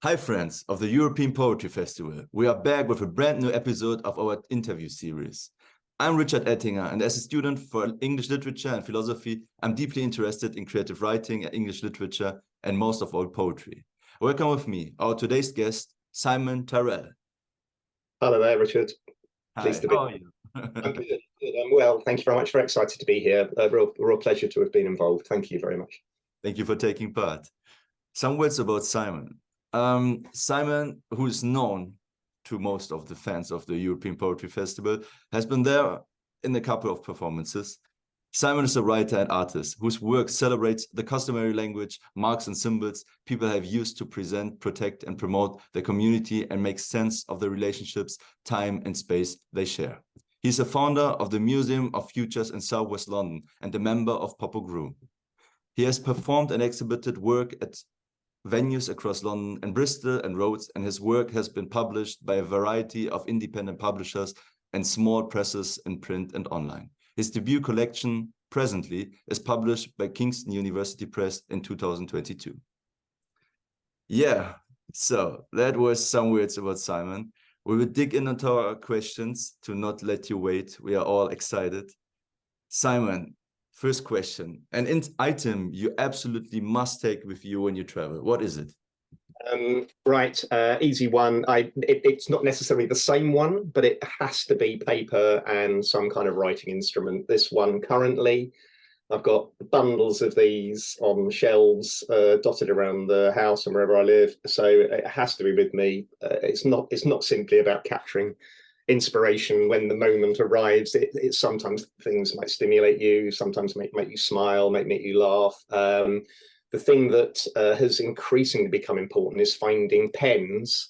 Hi friends of the European Poetry Festival. We are back with a brand new episode of our interview series. I'm Richard Ettinger, and as a student for English literature and philosophy, I'm deeply interested in creative writing and English literature and most of all poetry. Welcome with me, our today's guest, Simon Tyrrell. Hello there, Richard. Hi, how are you? I'm good. I'm well. Thank you very much. Very excited to be here. A real pleasure to have been involved. Thank you very much. Thank you for taking part. Some words about Simon. Simon, who is known to most of the fans of the European Poetry Festival, has been there in a couple of performances. Simon is a writer and artist whose work celebrates the customary language, marks and symbols people have used to present, protect, and promote their community and make sense of the relationships, time, and space they share. He's a founder of the Museum of Futures in Southwest London and a member of PoPoGrou. He has performed and exhibited work at venues across London and Bristol and Rhodes, and his work has been published by a variety of independent publishers and small presses in print and online. His debut collection, presently, is published by Kingston University Press in 2022. Yeah, so that was some words about Simon. We will dig into our questions to not let you wait. We are all excited. Simon, first question, an item you absolutely must take with you when you travel. What is it? Right, easy one. It's not necessarily the same one, but it has to be paper and some kind of writing instrument. This one currently, I've got bundles of these on shelves dotted around the house and wherever I live. So it has to be with me. It's not simply about capturing inspiration when the moment arrives. It's sometimes things might stimulate you, sometimes make you smile, make you laugh. The thing that has increasingly become important is finding pens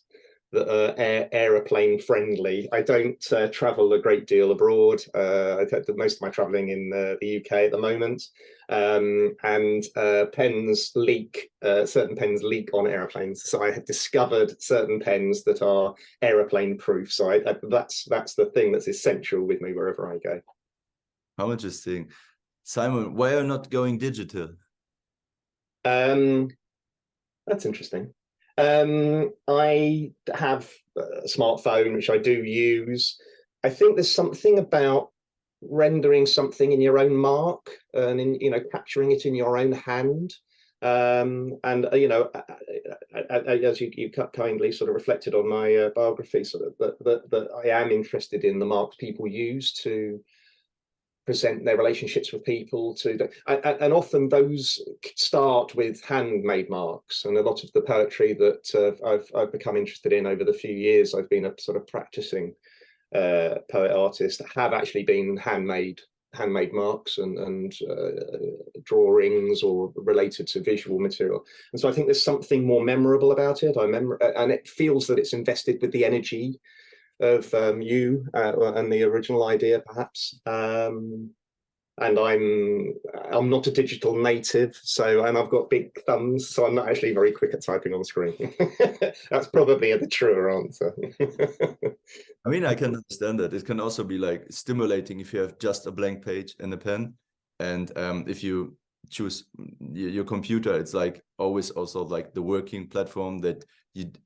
that are aeroplane friendly. I don't travel a great deal abroad. I do most of my traveling in the UK at the moment, and pens leak. Certain pens leak on aeroplanes. So I have discovered certain pens that are aeroplane proof. So that's the thing that's essential with me wherever I go. How interesting. Simon, why are you not going digital? That's interesting. I have a smartphone, which I do use. I think there's something about rendering something in your own mark and capturing it in your own hand. And as you kindly sort of reflected on my biography, sort of that I am interested in the marks people use to present their relationships with people and often those start with handmade marks, and a lot of the poetry that I've become interested in over the few years I've been a sort of practicing poet artist have actually been handmade marks and drawings or related to visual material. And so I think there's something more memorable about it. And it feels that it's invested with the energy of you and the original idea, perhaps. And I'm not a digital native, and I've got big thumbs, so I'm not actually very quick at typing on screen. That's probably the truer answer. I mean, I can understand that. It can also be like stimulating if you have just a blank page and a pen, and if you choose your computer, it's like always also like the working platform that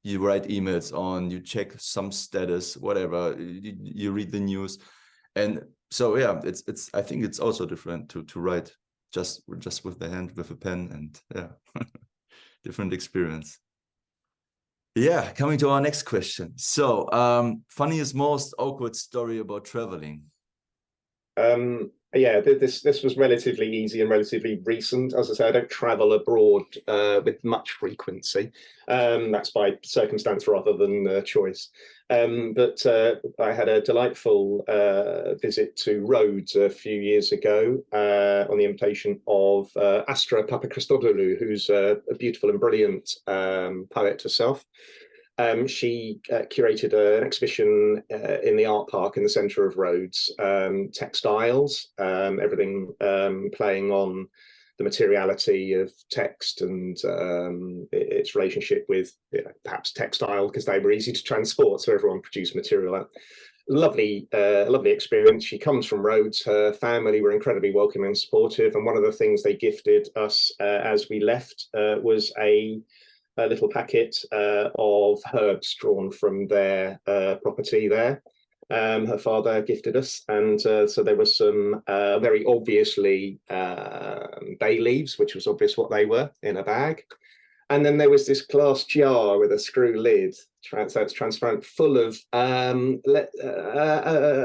you write emails on, you check some status, whatever, you read the news. And so yeah, it's I think it's also different to write just with the hand, with a pen, and yeah, different experience. Yeah, coming to our next question. So funniest, most awkward story about traveling. Yeah, this was relatively easy and relatively recent. As I say, I don't travel abroad with much frequency. That's by circumstance rather than choice. But I had a delightful visit to Rhodes a few years ago on the invitation of Astra Papachristodoulou, who's a beautiful and brilliant poet herself. She curated an exhibition in the art park in the centre of Rhodes, textiles, everything playing on the materiality of text and its relationship with perhaps textile, because they were easy to transport, so everyone produced material out. Lovely experience. She comes from Rhodes. Her family were incredibly welcoming and supportive, and one of the things they gifted us as we left was a a little packet of herbs drawn from their property there. Her father gifted us, and so there were some very obviously bay leaves, which was obvious what they were, in a bag. And then there was this glass jar with a screw lid, so it's transparent, full of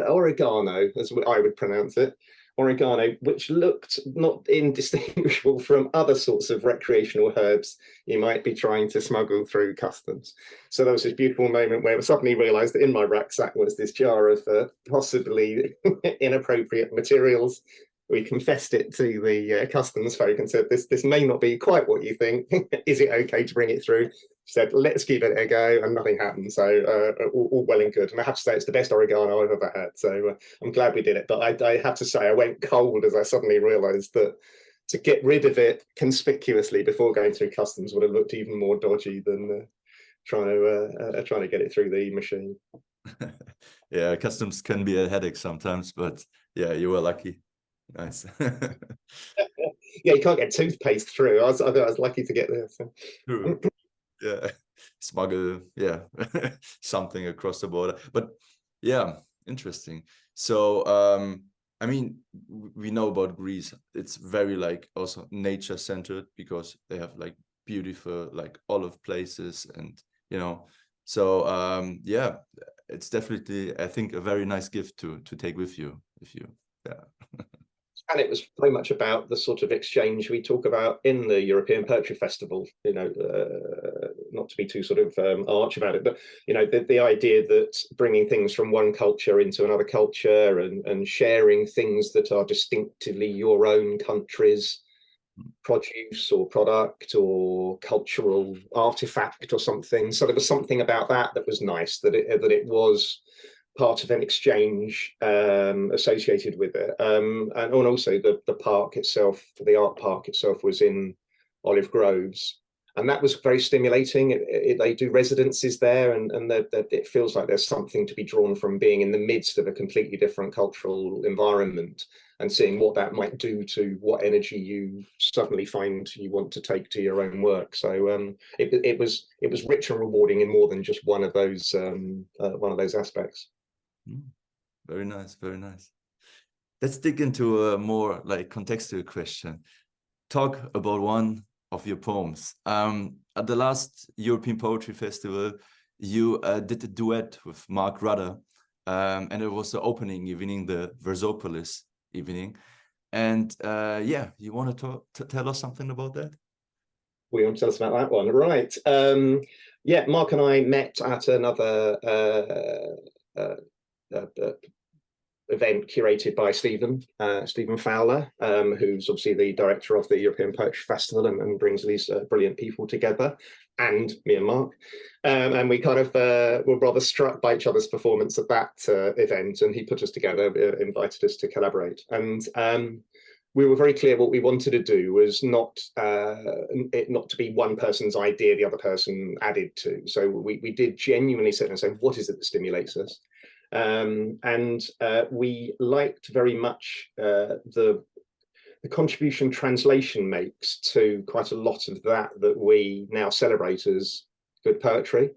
oregano, as I would pronounce it, oregano, which looked not indistinguishable from other sorts of recreational herbs you might be trying to smuggle through customs. So there was this beautiful moment where I suddenly realised that in my rucksack was this jar of possibly inappropriate materials. We confessed it to the customs folk and said, this may not be quite what you think. Is it okay to bring it through? Said, let's give it a go, and nothing happened. So all well and good. And I have to say, it's the best oregano I've ever had. So I'm glad we did it. But I have to say, I went cold as I suddenly realised that to get rid of it conspicuously before going through customs would have looked even more dodgy than trying to get it through the machine. Yeah, customs can be a headache sometimes, but yeah, you were lucky. Nice. Yeah, you can't get toothpaste through. I was lucky to get there. So. True. Yeah, smuggle, yeah, something across the border. But yeah, interesting. So I mean, we know about Greece. It's very like also nature centered, because they have like beautiful like olive places, and you know, so yeah, it's definitely, I think, a very nice gift to take with you if you, yeah. And it was very much about the sort of exchange we talk about in the European Poetry Festival, you know, not to be too sort of arch about it, but, you know, the idea that bringing things from one culture into another culture and sharing things that are distinctively your own country's produce or product or cultural artifact or something. So there was something about that was nice, that it was part of an exchange associated with it, and also the park itself, the art park itself, was in olive groves, and that was very stimulating. They do residencies there, and it feels like there's something to be drawn from being in the midst of a completely different cultural environment and seeing what that might do to what energy you suddenly find you want to take to your own work. So it was rich and rewarding in more than just one of those aspects. Very nice, very nice. Let's dig into a more like contextual question. Talk about one of your poems. At the last European Poetry Festival, you did a duet with Mark Rutter, and it was the opening evening, the Versopolis evening. And yeah, you want to tell us something about that? We want to tell us about that one, right? Yeah, Mark and I met at another event curated by Stephen Fowler, who's obviously the director of the European Poetry Festival and brings these brilliant people together, and me and Mark. And we kind of were rather struck by each other's performance at that event, and he put us together, invited us to collaborate. And we were very clear what we wanted to do was not to be one person's idea the other person added to. So we did genuinely sit and say, what is it that stimulates us? And we liked very much the contribution translation makes to quite a lot of that we now celebrate as good poetry.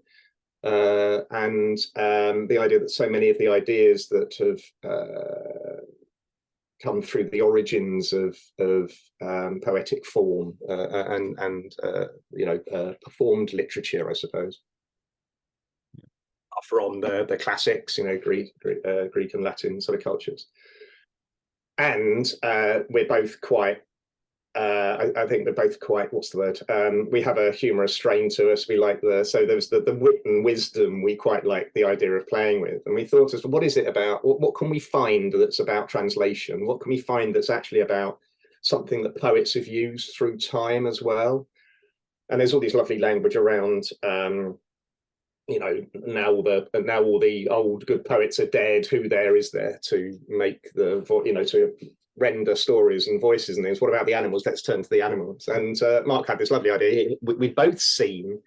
And the idea that so many of the ideas that have come through the origins of poetic form and you know, performed literature, I suppose, from the classics, you know, Greek and Latin sort of cultures. And we're both quite, I think we're both quite, what's the word? We have a humorous strain to us. We like so there's the wit and wisdom we quite like the idea of playing with. And we thought, what is it about? What can we find that's about translation? What can we find that's actually about something that poets have used through time as well? And there's all these lovely language around, you know, now all the old good poets are dead. Who there is there to make you know, to render stories and voices and things? What about the animals? Let's turn to the animals. And Mark had this lovely idea. We'd both seen,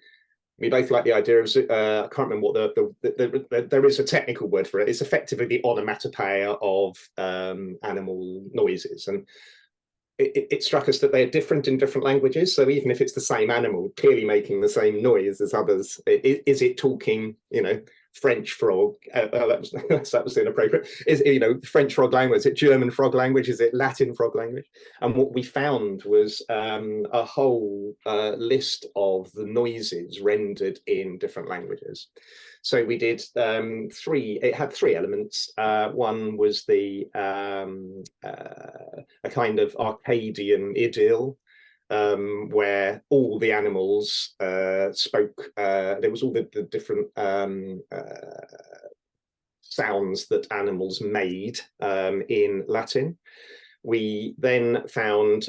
we both like the idea of, I can't remember what there is a technical word for it. It's effectively the onomatopoeia of animal noises. And it struck us that they are different in different languages. So even if it's the same animal, clearly making the same noise as others, is it talking, French frog? That was inappropriate. Is French frog language? Is it German frog language? Is it Latin frog language? And what we found was a whole list of the noises rendered in different languages. So we did three. It had three elements. One was a kind of Arcadian idyll, where all the animals spoke. There was all the different sounds that animals made in Latin. We then found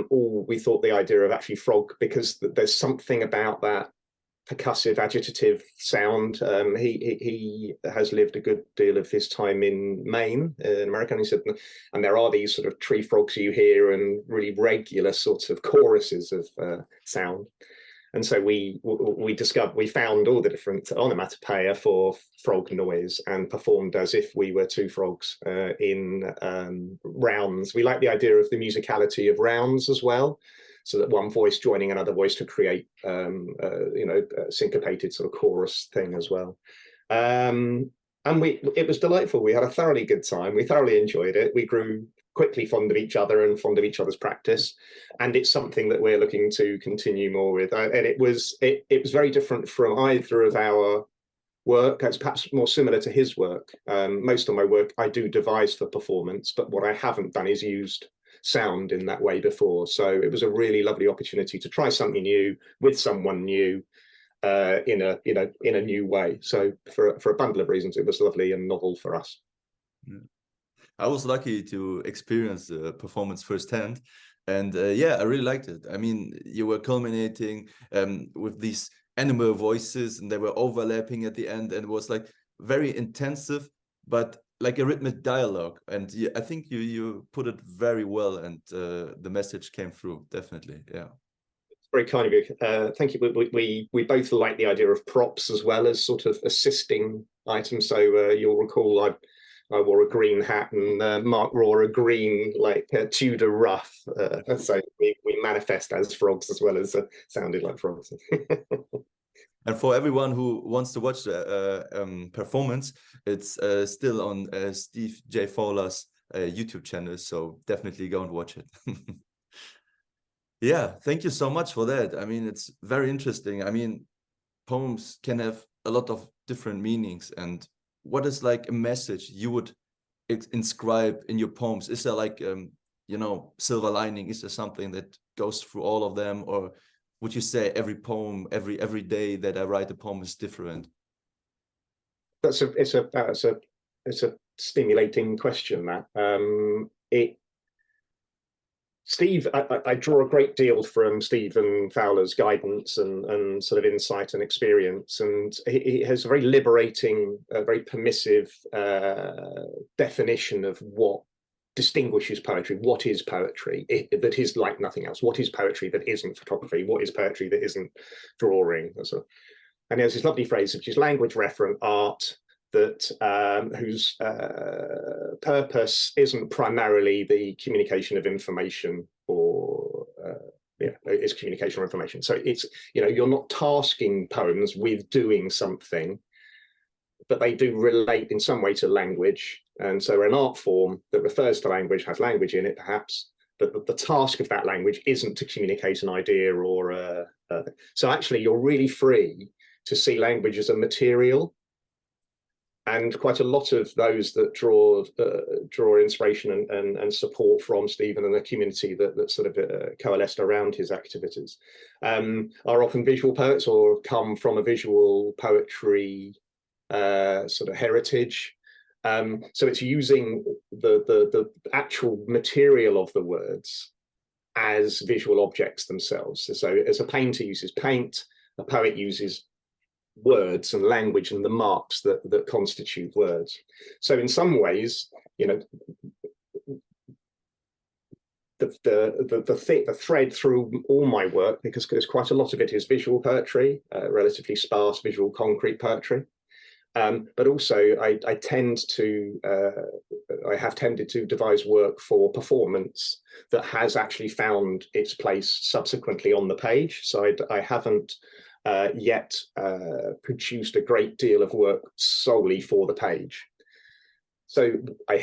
we thought the idea of actually frog, because there's something about that percussive agitative sound. He has lived a good deal of his time in Maine, in America, and he said, and there are these sort of tree frogs you hear and really regular sorts of choruses of sound. And so we found all the different onomatopoeia for frog noise and performed as if we were two frogs in rounds. We like the idea of the musicality of rounds as well, so that one voice joining another voice to create, a syncopated sort of chorus thing as well. And it was delightful. We had a thoroughly good time. We thoroughly enjoyed it. We grew quickly fond of each other and fond of each other's practice. And it's something that we're looking to continue more with. And it was very different from either of our work. It's perhaps more similar to his work. Most of my work I do devise for performance, but what I haven't done is used sound in that way before. So it was a really lovely opportunity to try something new with someone new in a new way. So for a bundle of reasons, it was lovely and novel for us. Yeah. I was lucky to experience the performance firsthand, and I really liked it. I mean, you were culminating with these animal voices, and they were overlapping at the end, and it was like very intensive, but like a rhythmic dialogue. And I think you put it very well, and the message came through, definitely. Yeah. It's very kind of you. Thank you. We both like the idea of props as well as sort of assisting items. So you'll recall I wore a green hat, and Mark wore a green Tudor ruff. So we manifest as frogs as well as sounded like frogs. And for everyone who wants to watch the performance, it's still on Steve J. Fowler's YouTube channel, so definitely go and watch it. Yeah, thank you so much for that. I mean, it's very interesting. I mean, poems can have a lot of different meanings. And what is like a message you would inscribe in your poems? Is there like, silver lining? Is there something that goes through all of them? Or would you say every poem, every day that I write a poem is different? It's a stimulating question, that. Steve, I draw a great deal from Stephen Fowler's guidance and sort of insight and experience, and he has a very liberating, very permissive definition of what distinguishes poetry. What is poetry that is like nothing else? What is poetry that isn't photography? What is poetry that isn't drawing? And there's this lovely phrase, which is language referent art, that whose purpose isn't primarily the communication of information, or it's communication of information. So it's, you're not tasking poems with doing something, but they do relate in some way to language. And so an art form that refers to language has language in it, perhaps, but the task of that language isn't to communicate an idea or so actually you're really free to see language as a material. And quite a lot of those that draw inspiration and support from Stephen and the community that sort of coalesced around his activities are often visual poets or come from a visual poetry sort of heritage. So it's using the actual material of the words as visual objects themselves. So as a painter uses paint, a poet uses words and language and the marks that constitute words. So in some ways, the thread through all my work, because quite a lot of it is visual poetry, relatively sparse visual concrete poetry, But also I have tended to devise work for performance that has actually found its place subsequently on the page. So I haven't yet produced a great deal of work solely for the page. So I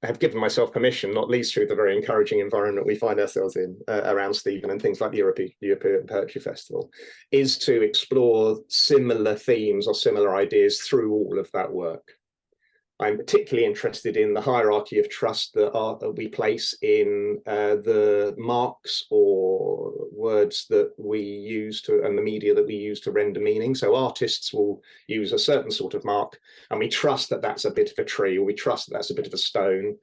have given myself permission, not least through the very encouraging environment we find ourselves in around Stephen and things like the European Poetry Festival, is to explore similar themes or similar ideas through all of that work. I'm particularly interested in the hierarchy of trust that we place in the marks or words that we use to, and the media that we use to render meaning. So artists will use a certain sort of mark, and we trust that that's a bit of a tree, or we trust that that's a bit of a stone.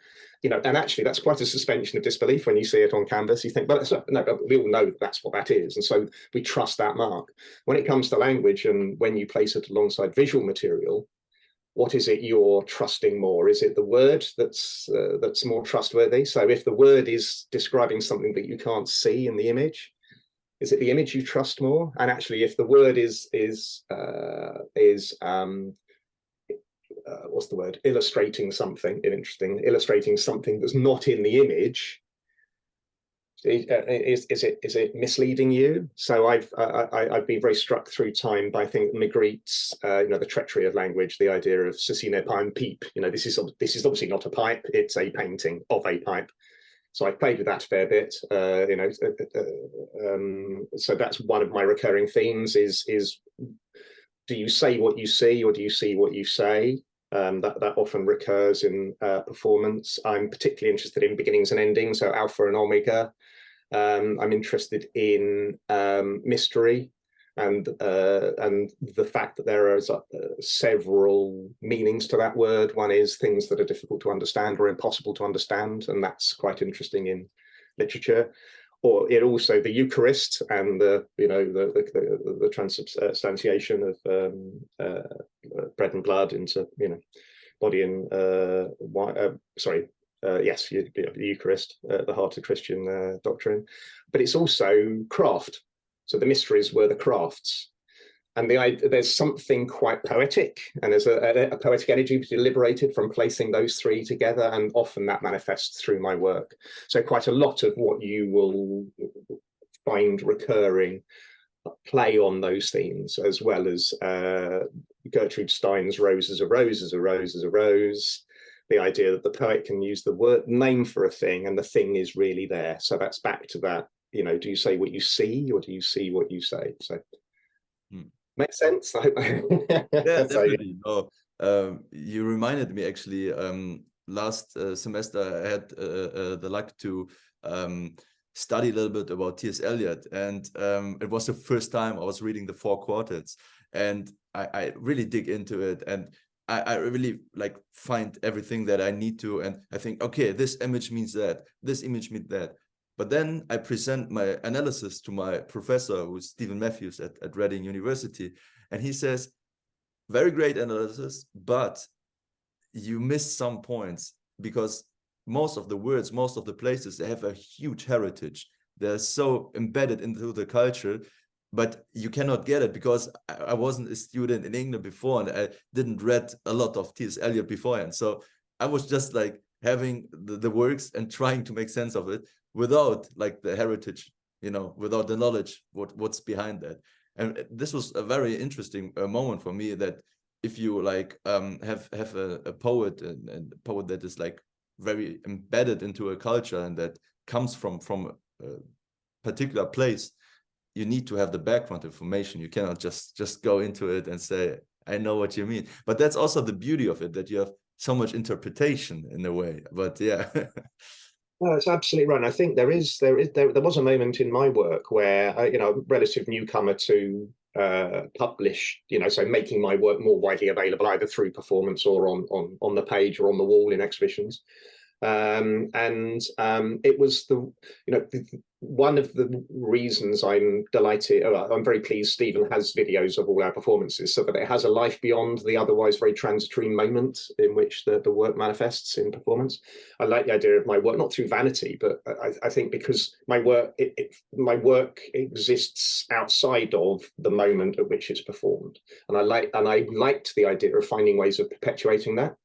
You know, and actually that's quite a suspension of disbelief when you see it on canvas. You think, well, it's not, no, we all know that's what that is, and so we trust that mark. When it comes to language, and when you place it alongside visual material, what is it you're trusting more? Is it the word that's more trustworthy? So if the word is describing something that you can't see in the image, is it the image you trust more? And actually, if the word is what's the word? Illustrating something illustrating something that's not in the image, is it misleading you? So I've been very struck through time by, I think, Magritte's the treachery of language, the idea of ceci n'est pas un pipe. You know, this is obviously not a pipe, it's a painting of a pipe. So I played with that a fair bit. So that's one of my recurring themes: is do you say what you see, or do you see what you say? That often recurs in performance. I'm particularly interested in beginnings and endings, so alpha and omega. I'm interested in mystery and the fact that there are several meanings to that word. One is things that are difficult to understand or impossible to understand, and that's quite interesting in literature. Or it also the Eucharist and the transubstantiation of bread and blood into body and yes, the Eucharist, the heart of Christian doctrine. But it's also craft. So the mysteries were the crafts. And there's something quite poetic, and there's a poetic energy to be liberated from placing those three together, and often that manifests through my work. So quite a lot of what you will find recurring play on those themes, as well as Gertrude Stein's "Rose is a rose is a rose is a rose." The idea that the poet can use the word name for a thing, and the thing is really there. So that's back to that. Do you say what you see, or do you see what you say? So. Makes sense. Yeah, definitely. No, you reminded me actually. Last semester, I had the luck to study a little bit about T.S. Eliot, and it was the first time I was reading the four quartets, and I really dig into it, and I really find everything that I need to, and I think, okay, this image means that, this image means that. But then I present my analysis to my professor, who's Stephen Matthews at Reading University, and he says, very great analysis, but you miss some points, because most of the words, most of the places, they have a huge heritage. They're so embedded into the culture, but you cannot get it, because I wasn't a student in England before, and I didn't read a lot of T.S. Eliot beforehand. So I was just having the works and trying to make sense of it, without the heritage, without the knowledge what's behind that. And this was a very interesting moment for me, that if you have a poet, and a poet that is very embedded into a culture, and that comes from a particular place, you need to have the background information. You cannot just go into it and say, I know what you mean. But that's also the beauty of it, that you have so much interpretation in a way. But yeah. No, it's absolutely right. And I think there was a moment in my work where a relative newcomer to publish, so making my work more widely available, either through performance or on the page or on the wall in exhibitions. It was the one of the reasons I'm delighted, I'm very pleased Stephen has videos of all our performances, so that it has a life beyond the otherwise very transitory moment in which the work manifests in performance. I like the idea of my work, not through vanity, but I think because my work exists outside of the moment at which it's performed, and I liked the idea of finding ways of perpetuating that.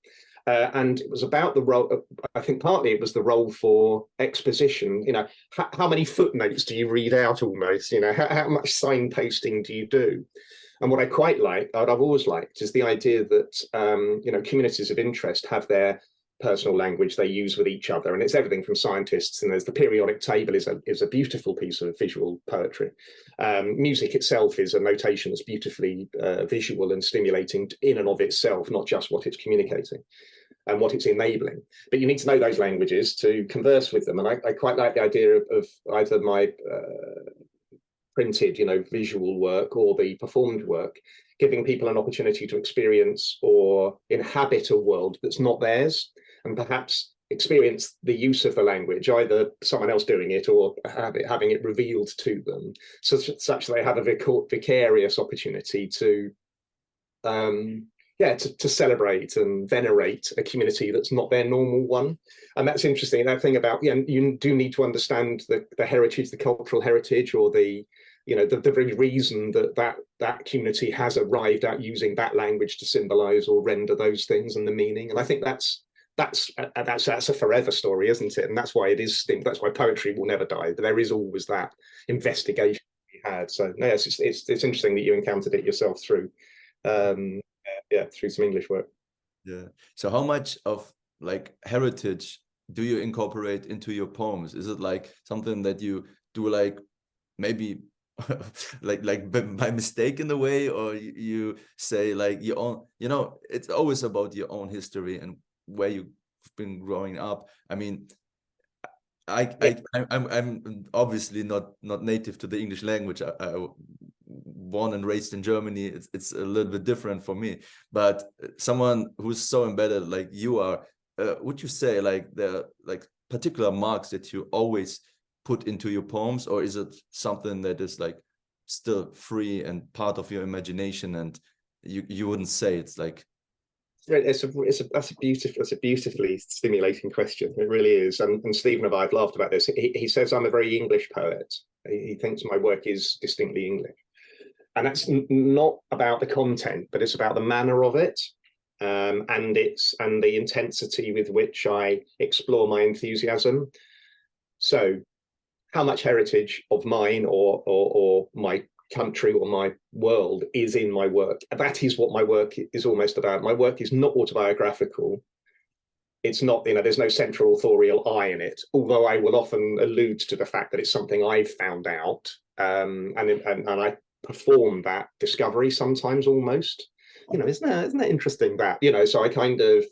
And it was about the role, I think partly it was the role for exposition. You know, how many footnotes do you read out almost? You know, how much signposting do you do? And what I quite like, what I've always liked, is the idea that, you know, communities of interest have their personal language they use with each other. And it's everything from scientists, and there's the periodic table is a beautiful piece of visual poetry. Music itself is a notation that's beautifully visual and stimulating in and of itself, not just what it's communicating and what it's enabling. But you need to know those languages to converse with them. And I quite like the idea of either my printed, you know, visual work or the performed work, giving people an opportunity to experience or inhabit a world that's not theirs, and perhaps experience the use of the language, either someone else doing it or having it revealed to them, such they have a vicarious opportunity to to celebrate and venerate a community that's not their normal one. And that's interesting. That thing about, you do need to understand the heritage, the cultural heritage, or the very reason that community has arrived at using that language to symbolize or render those things and the meaning. And I think that's a forever story, isn't it? And that's why that's why poetry will never die. But there is always that investigation we had. So no, it's interesting that you encountered it yourself through through some English work. Yeah. So how much of like heritage do you incorporate into your poems? Is it like something that you do like maybe like by mistake in a way, or you say like your own, it's always about your own history and where you've been growing up. I mean, I'm obviously not native to the English language. I born and raised in Germany. It's a little bit different for me. But someone who's so embedded like you are, would you say like the particular marks that you always put into your poems, or is it something that is like still free and part of your imagination, and you wouldn't say it's like? That's a beautifully stimulating question. It really is. And Stephen and I have laughed about this. He says I'm a very English poet. He thinks my work is distinctly English. And that's not about the content, but it's about the manner of it, and the intensity with which I explore my enthusiasm. So how much heritage of mine or my country or my world is in my work? That is what my work is almost about. My work is not autobiographical. It's not, there's no central authorial I in it, although I will often allude to the fact that it's something I've found out, and I perform that discovery sometimes almost. Isn't that interesting that, so I kind of,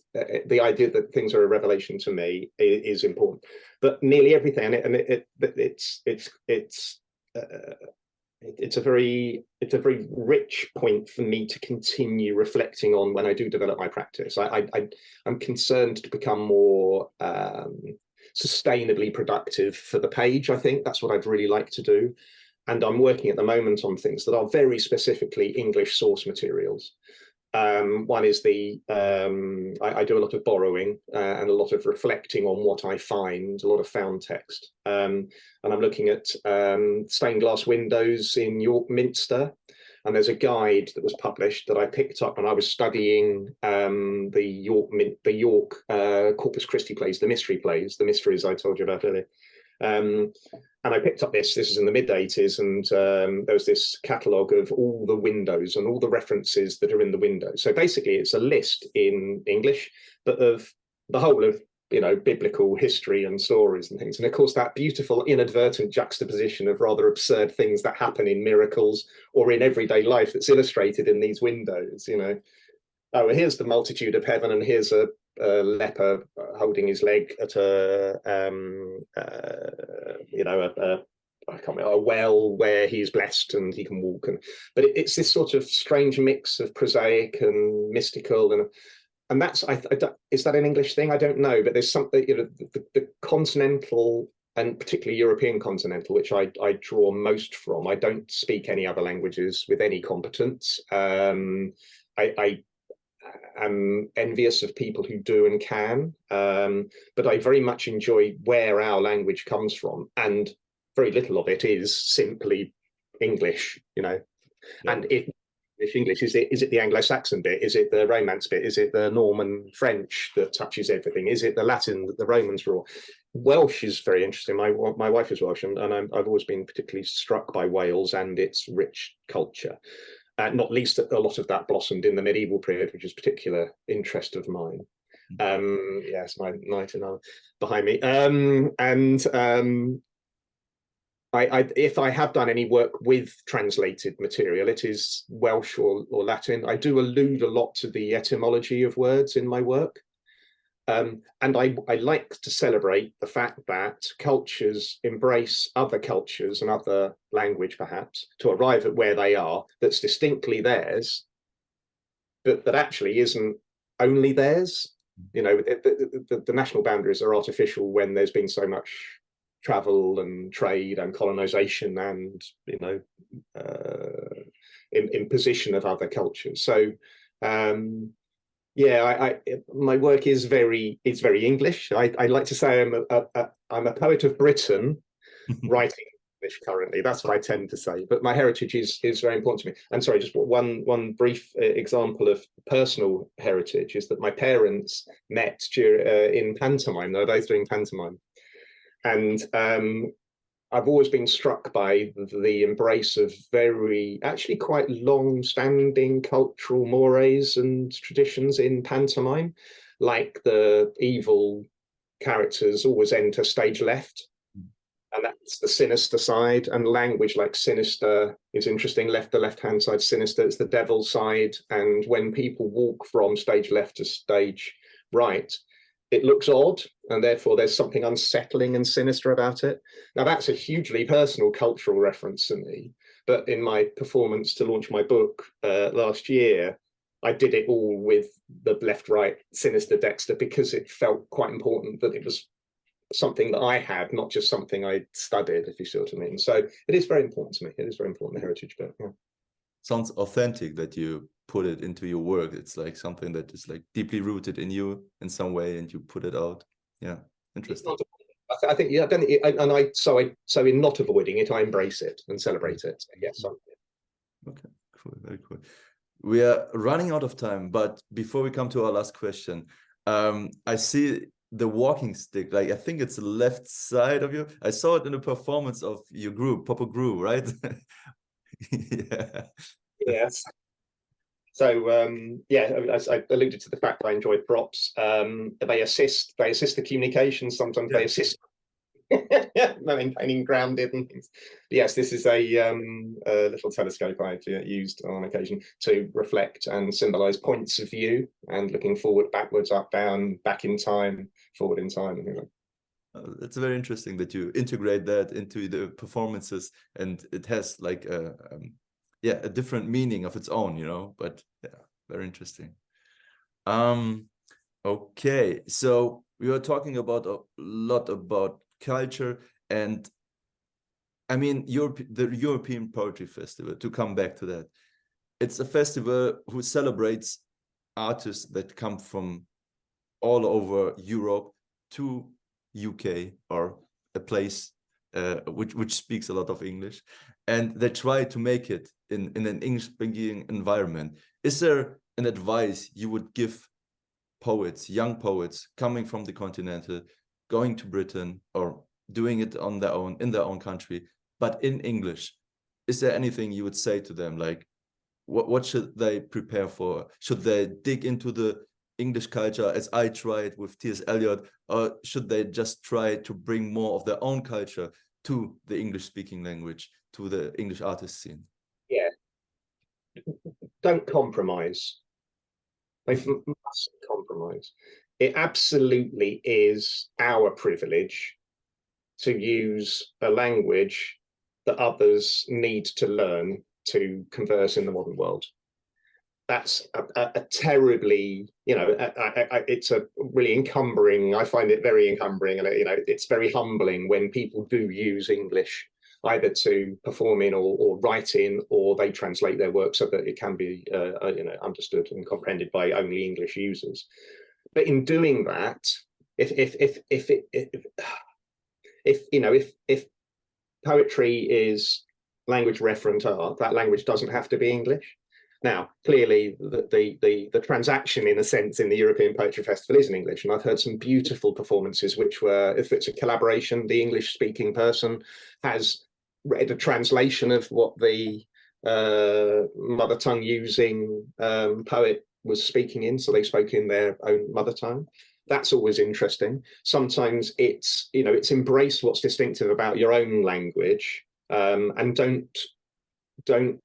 the idea that things are a revelation to me is important, but nearly everything, it's a very rich point for me to continue reflecting on when I do develop my practice. I'm concerned to become more sustainably productive for the page. I think that's what I'd really like to do. And I'm working at the moment on things that are very specifically English source materials. One is I do a lot of borrowing and a lot of reflecting on what I find, a lot of found text. And I'm looking at stained glass windows in York Minster. And there's a guide that was published that I picked up when I was studying the York Corpus Christi plays, the mysteries I told you about earlier. And I picked up this is in the mid-80s, and there was this catalogue of all the windows and all the references that are in the windows. So basically it's a list in English, but of the whole of, biblical history and stories and things. And of course, that beautiful inadvertent juxtaposition of rather absurd things that happen in miracles or in everyday life that's illustrated in these windows, Oh, here's the multitude of heaven, and here's a leper holding his leg at a well where he's blessed and he can walk. But it's this sort of strange mix of prosaic and mystical, and that's is that an English thing? I don't know, but there's something, the continental and particularly European continental, which I draw most from. I don't speak any other languages with any competence. I am envious of people who do and can, but I very much enjoy where our language comes from, and very little of it is simply English, you know. Yeah. And if English, is it the Anglo-Saxon bit? Is it the Romance bit? Is it the Norman French that touches everything? Is it the Latin that the Romans were? Welsh is very interesting. My wife is Welsh, and I've always been particularly struck by Wales and its rich culture. Not least that a lot of that blossomed in the medieval period, which is a particular interest of mine. Yes, my knight and behind me. If I have done any work with translated material, it is Welsh or Latin. I do allude a lot to the etymology of words in my work. And I like to celebrate the fact that cultures embrace other cultures and other language, perhaps, to arrive at where they are, that's distinctly theirs, but that actually isn't only theirs. You know, the national boundaries are artificial when there's been so much travel and trade and colonization and, you know, imposition of other cultures. So, yeah, my work is very English. I like to say I'm a poet of Britain writing English currently. That's what I tend to say. But my heritage is very important to me. And sorry, just one brief example of personal heritage is that my parents met in pantomime. They were both doing pantomime, and I've always been struck by the embrace of actually quite long-standing cultural mores and traditions in pantomime, like the evil characters always enter stage left, and that's the sinister side, and language like sinister is interesting. The left-hand side, sinister, it's the devil's side, and when people walk from stage left to stage right, it looks odd, and therefore there's something unsettling and sinister about it. Now, that's a hugely personal cultural reference to me, but in my performance to launch my book last year, I did it all with the left, right, sinister, Dexter, because it felt quite important that it was something that I had, not just something I studied, if you see what I mean. So it is very important to me. It is very important, the heritage bit. Yeah. Sounds authentic that you put it into your work. It's like something that is like deeply rooted in you in some way, and you put it out. Yeah, interesting. I think, yeah, so in not avoiding it, I embrace it and celebrate it. Yes. Okay, cool, very cool. We are running out of time, but before we come to our last question, I see the walking stick. Like, I think it's the left side of you. I saw it in a performance of your group, PoPoGrou, right? Yeah. Yes. So yeah, I alluded to the fact that I enjoy props. They assist the communication. Sometimes they assist maintaining grounded and things. But yes, this is a little telescope I've used on occasion to reflect and symbolize points of view, and looking forward, backwards, up, down, back in time, forward in time, and things like that. It's very interesting that you integrate that into the performances, and it has like a different meaning of its own, you know. But yeah, very interesting. Okay, so we were talking about a lot about culture, and I mean the European Poetry Festival, to come back to that, it's a festival who celebrates artists that come from all over Europe to UK, or a place which speaks a lot of English, and they try to make it in an English-speaking environment. Is there an advice you would give poets, young poets coming from the continental, going to Britain, or doing it on their own in their own country, but in English? Is there anything you would say to them? Like, what should they prepare for? Should they dig into the English culture as I tried with T.S. Eliot, or should they just try to bring more of their own culture to the English-speaking language, to the English artist scene? Yeah, don't compromise. They mustn't compromise. It absolutely is our privilege to use a language that others need to learn to converse in the modern world. that's a terribly, it's a really encumbering. I find it very encumbering, and it's very humbling when people do use English either to perform in or write in, or they translate their work so that it can be understood and comprehended by only English users. But in doing that, if poetry is language referent art, that language doesn't have to be English. Now, clearly, the transaction, in a sense, in the European Poetry Festival is in English, and I've heard some beautiful performances which were, if it's a collaboration, the English-speaking person has read a translation of what the mother tongue using poet was speaking in, so they spoke in their own mother tongue. That's always interesting. Sometimes it's embrace what's distinctive about your own language, and don't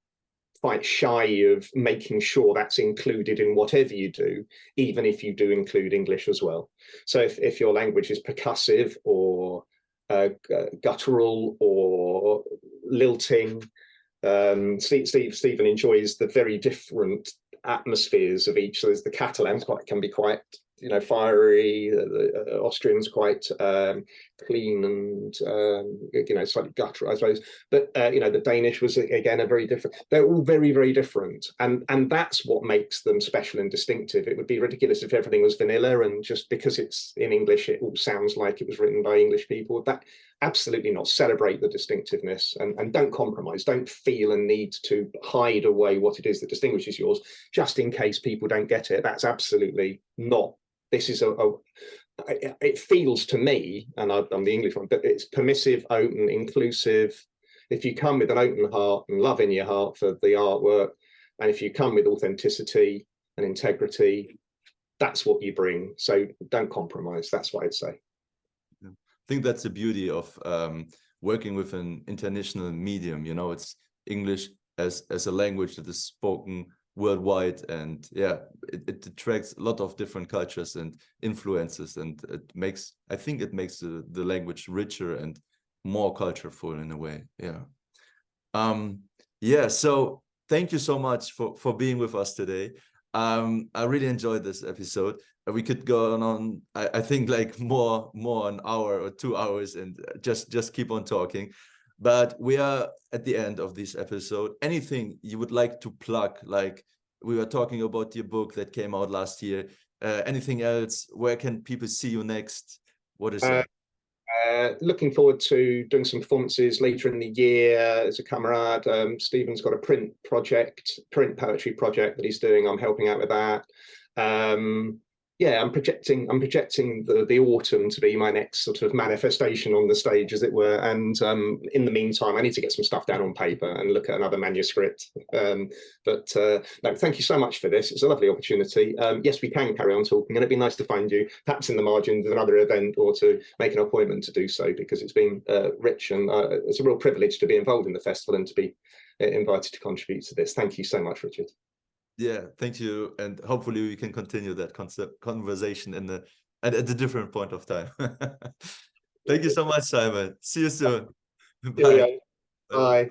fight shy of making sure that's included in whatever you do, even if you do include English as well. So if your language is percussive or guttural or lilting, Stephen enjoys the very different atmospheres of each. So there's the Catalans can be quite fiery, the Austrians quite clean and slightly guttural, I suppose. But the Danish was again a very different. They're all very, very different, and that's what makes them special and distinctive. It would be ridiculous if everything was vanilla, and just because it's in English, it all sounds like it was written by English people. That absolutely not. Celebrate the distinctiveness and don't compromise. Don't feel a need to hide away what it is that distinguishes yours, just in case people don't get it. That's absolutely not. This is it feels to me, and I'm the English one, but it's permissive, open, inclusive. If you come with an open heart and love in your heart for the artwork, and if you come with authenticity and integrity, that's what you bring. So don't compromise. That's what I'd say. I think that's the beauty of working with an international medium. It's English as a language that is spoken worldwide, and it attracts a lot of different cultures and influences, and I think it makes the language richer and more cultureful in a way. So thank you so much for being with us today. I really enjoyed this episode. We could go on I think like more an hour or 2 hours and just keep on talking. But we are at the end of this episode. Anything you would like to plug? Like, we were talking about your book that came out last year. Anything else? Where can people see you next? What is that? Looking forward to doing some performances later in the year. As a camarade, Stephen's got a print poetry project that he's doing. I'm helping out with that. I'm projecting the autumn to be my next sort of manifestation on the stage, as it were. And in the meantime, I need to get some stuff down on paper and look at another manuscript. No, thank you so much for this. It's a lovely opportunity. Yes, we can carry on talking, and it'd be nice to find you, perhaps in the margins of another event, or to make an appointment to do so, because it's been rich, and it's a real privilege to be involved in the festival and to be invited to contribute to this. Thank you so much, Richard. Yeah, thank you, and hopefully we can continue that conversation at a different point of time. Thank you so much, Simon. See you soon. Bye. Bye.